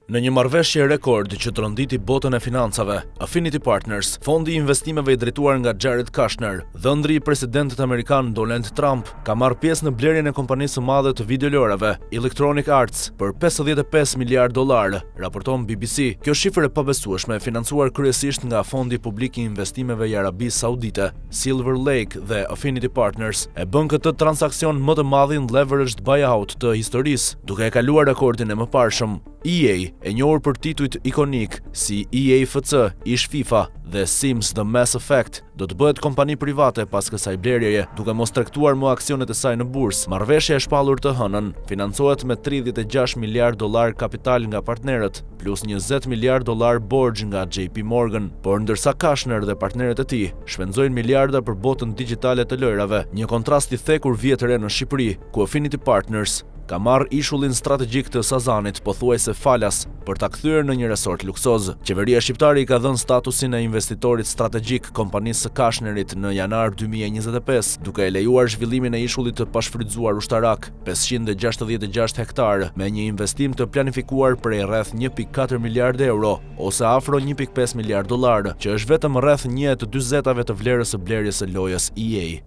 Në një marrëveshje rekord që tronditi botën e financave, Affinity Partners, fondi i investimeve i drejtuar nga Jared Kushner, dhëndri i presidentit amerikan Donald Trump, ka marrë pjesë në blerjen e kompanisë së madhe të videolojrave Electronic Arts për $55 miliard, raporton BBC. Kjo shifër e pabesueshme e financuar kryesisht nga fondi publik i investimeve i Arabisë Saudite, Silver Lake dhe Affinity Partners, e bën këtë transaksion më të madhin leveraged buyout të historisë, duke e kaluar rekordin e mëparshëm. EA, e njohur për titujt ikonik si EA FC, ish FIFA dhe Sims The Mass Effect, do të bëhet kompani private pas kësaj blerjeje, duke mos tregtuar më aksionet e saj në bursë. Marrëveshja e shpallur të hënën financohet me $36 miliard kapital nga partnerët, plus $20 miliard borxh nga JP Morgan, por ndërsa Kushner dhe partnerët e tij shpenzojnë miliarda për botën digjitale të lojrave, një kontrast i thekur vjet re në Shqipëri, ku Affinity Partners ka marrë ishullin strategjik të Sazanit pothuajse falas për ta kthyer në një resort luksoz. Qeveria shqiptare i ka dhënë statusin e investitorit strategjik kompanisë së Kushnerit në janar 2025, duke e lejuar zhvillimin e ishullit të pashfrytzuar ushtarak, 566 hektar, me një investim të planifikuar prej rreth €1.4 miliard, ose afro $1.5 miliard, që është vetëm rreth 1/40 të vlerës së blerjes së lojës EA.